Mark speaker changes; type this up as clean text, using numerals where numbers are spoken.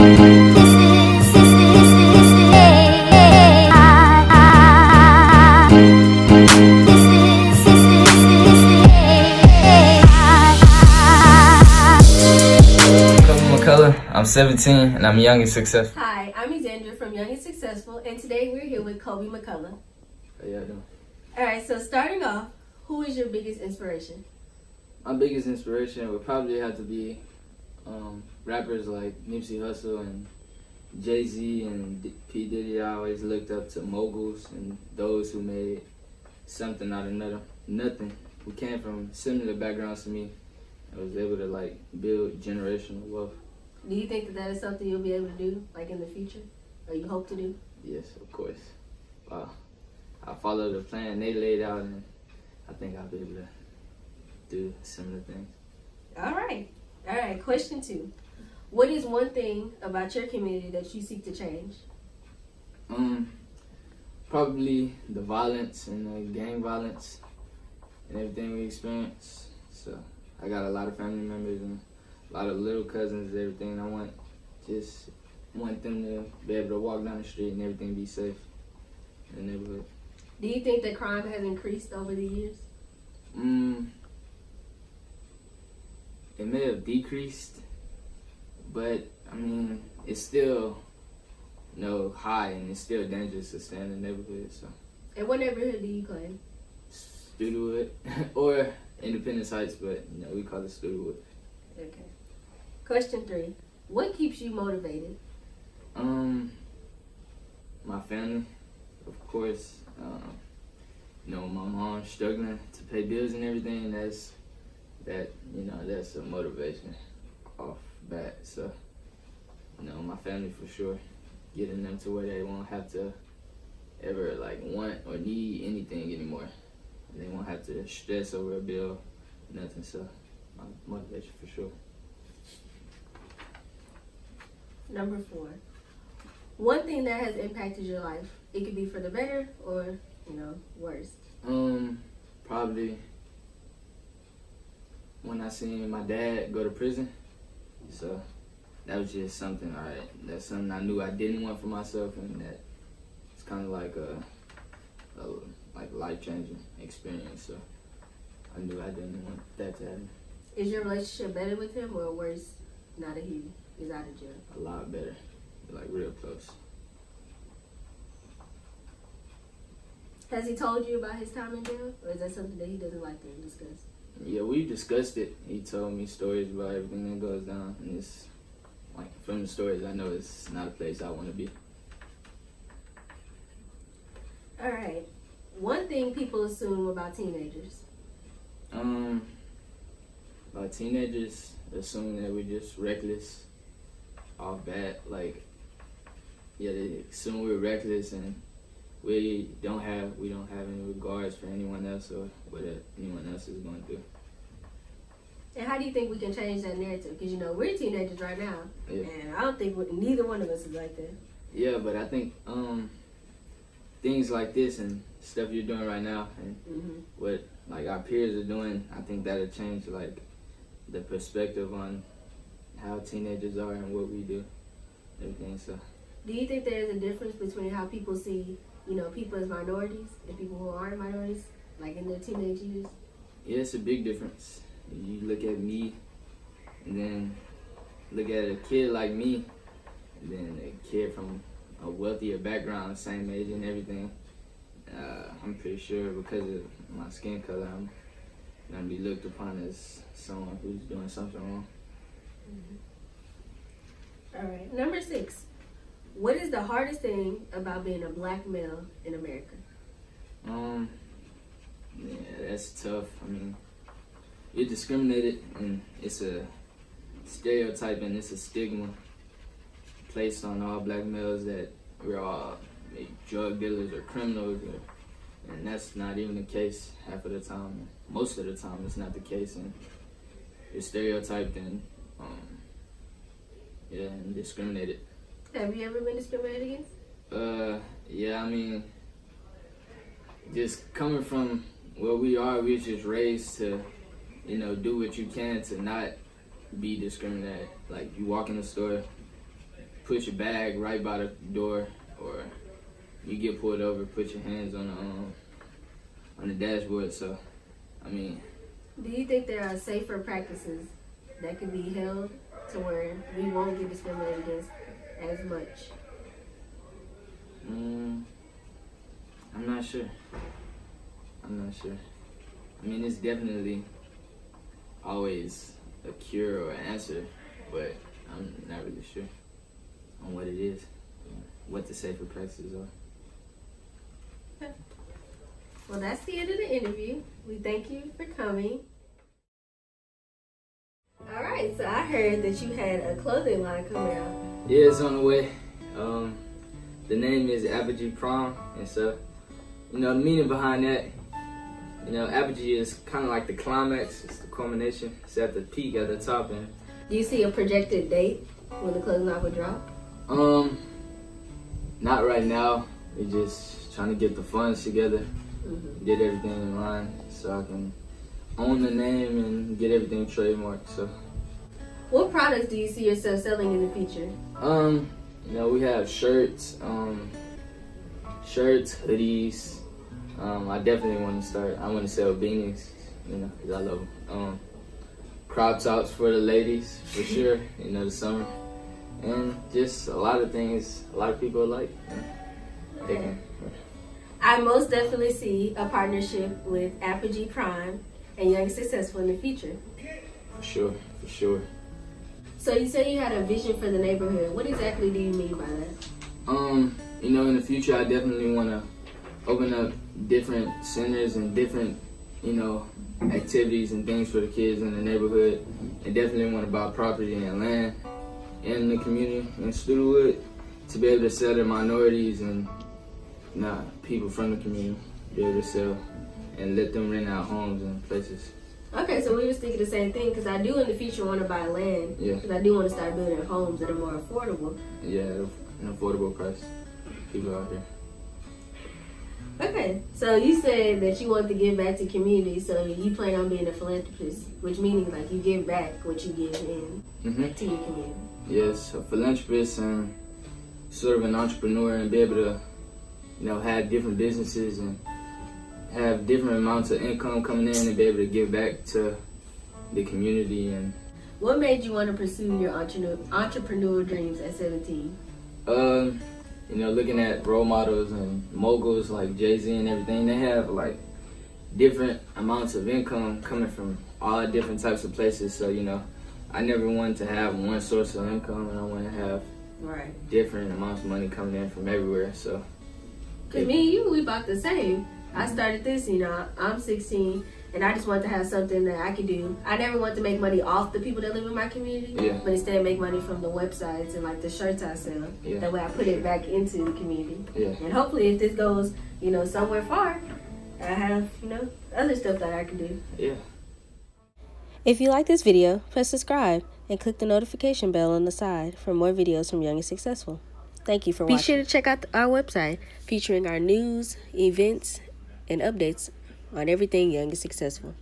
Speaker 1: I'm 17 and I'm young and successful.
Speaker 2: Hi, I'm Exandra from Young and Successful, and today we're here with Kobe McCullough.
Speaker 1: How y'all doing?
Speaker 2: Alright, so starting off, who is your biggest inspiration?
Speaker 1: My biggest inspiration would probably have to be rappers like Nipsey Hussle and Jay-Z and P. Diddy. I always looked up to moguls and those who made something out of nothing, who came from similar backgrounds to me and was able to like build generational wealth.
Speaker 2: Do you think that is something you'll be able to do, like in the future, or you hope to do?
Speaker 1: Yes, of course. I follow the plan they laid out, and I think I'll be able to do similar things.
Speaker 2: All right. Question 2. What is one thing about your community that you seek to change?
Speaker 1: Probably the violence and the gang violence and everything we experience. So I got a lot of family members and a lot of little cousins and everything. I want them to be able to walk down the street and everything be safe in the neighborhood.
Speaker 2: Do you think that crime has increased over the years?
Speaker 1: It may have decreased, but I mean, it's still high, and it's still dangerous to stay in the neighborhood. So.
Speaker 2: And what neighborhood do you claim?
Speaker 1: Studewood or Independence Heights, but we call it Studewood.
Speaker 2: Okay. Question 3. What keeps you motivated?
Speaker 1: My family, of course. My mom struggling to pay bills and everything. That's a motivation off bat. So, my family for sure. Getting them to where they won't have to ever want or need anything anymore. They won't have to stress over a bill, nothing. So, my motivation for sure.
Speaker 2: Number 4. One thing that has impacted your life. It could be for the better or, worse.
Speaker 1: Probably when I seen my dad go to prison. So that was just something, that's something I knew I didn't want for myself, and that it's kind of like a life-changing experience. So I knew I didn't want that to happen.
Speaker 2: Is your relationship better with him or worse now that he is out of jail?
Speaker 1: A lot better, real close.
Speaker 2: Has he told you about his time in jail, or is that something that he doesn't like to discuss?
Speaker 1: Yeah, we discussed it. He told me stories about everything that goes down, and it's from the stories I know it's not a place I want to be.
Speaker 2: All right. One thing people assume about teenagers.
Speaker 1: About teenagers, assume that we're just reckless off bat. They assume we're reckless and we don't have any regards for anyone else or what anyone else is going through.
Speaker 2: And how do you think we can change that narrative? Because we're teenagers right now,
Speaker 1: yeah.
Speaker 2: And I don't think neither one of us is like that.
Speaker 1: Yeah, but I think things like this and stuff you're doing right now and what our peers are doing, I think that'll change the perspective on how teenagers are and what we do, everything. So.
Speaker 2: Do you think there's a difference between how people see people as minorities and people who aren't minorities, in their teenage years?
Speaker 1: Yeah, it's a big difference. You look at me, and then look at a kid like me, and then a kid from a wealthier background, same age and everything. I'm pretty sure because of my skin color, I'm gonna be looked upon as someone who's doing something wrong.
Speaker 2: All right, number 6. What is the hardest thing about being a black male in America?
Speaker 1: Yeah, that's tough. I mean, you're discriminated, and it's a stereotype and it's a stigma placed on all black males that we're all drug dealers or criminals, and that's not even the case half of the time. Most of the time, it's not the case, and you're stereotyped and and discriminated.
Speaker 2: Have you ever been discriminated against?
Speaker 1: Yeah, I mean, just coming from where we are, we're just raised to, do what you can to not be discriminated. You walk in the store, put your bag right by the door, or you get pulled over, put your hands on the dashboard. So, I mean,
Speaker 2: do you think there are safer practices that could be held to where we won't be discriminated against as much?
Speaker 1: I'm not sure. I mean, it's definitely always a cure or answer, but I'm not really sure on what it is, what the safer practices are.
Speaker 2: Well, that's the end of the interview. We thank you for coming. All right, so I heard that you had a clothing line coming out.
Speaker 1: Yeah, it's on the way. The name is Apogee Prime, and so, the meaning behind that, Apogee is kind of like the climax. It's the culmination. It's at the peak, at the top. And
Speaker 2: do you see a projected date when the clothing line would drop?
Speaker 1: Not right now. We're just trying to get the funds together, get everything in line, so I can own the name and get everything trademarked. So,
Speaker 2: what products do you see yourself selling in the future?
Speaker 1: We have shirts, hoodies. I definitely want to sell beanies, because I love them. Crop tops for the ladies, for sure, the summer. And just a lot of things a lot of people like.
Speaker 2: Okay. I most definitely see a partnership with Apogee Prime and Young Successful in the future.
Speaker 1: For sure.
Speaker 2: So you said you had a vision for the neighborhood. What exactly do you mean by that?
Speaker 1: In the future, I definitely want to open up different centers and different, activities and things for the kids in the neighborhood. And definitely want to buy property and land in the community in Studewood to be able to sell to minorities and people from the community, be able to sell and let them rent out homes and places.
Speaker 2: Okay, so we were thinking the same thing, because I do in the future want to buy land.
Speaker 1: Yeah.
Speaker 2: Because I do want to start building homes that are more affordable.
Speaker 1: Yeah, an affordable price. People out here.
Speaker 2: Okay, so you said that you want to give back to community, so you plan on being a philanthropist, which means like you give back what you give in to your community.
Speaker 1: Yes, a philanthropist and sort of an entrepreneur, and be able to, have different businesses and have different amounts of income coming in and be able to give back to the community. And
Speaker 2: what made you want to pursue your entrepreneurial dreams at 17?
Speaker 1: Looking at role models and moguls like Jay-Z and everything, they have like different amounts of income coming from all different types of places. So, I never wanted to have one source of income, and I want to have different amounts of money coming in from everywhere. So,
Speaker 2: because me and you, we bought the same. I started this, I'm 16, and I just want to have something that I could do. I never want to make money off the people that live in my community, but instead make money from the websites and like the shirts I sell. Yeah. That way I put it back into the community.
Speaker 1: Yeah.
Speaker 2: And hopefully if this goes, somewhere far, I have, other stuff that I can do.
Speaker 1: Yeah.
Speaker 2: If you like this video, press subscribe and click the notification bell on the side for more videos from Young and Successful. Thank you for watching. Be sure to check out our website featuring our news, events, and updates on everything Young and Successful.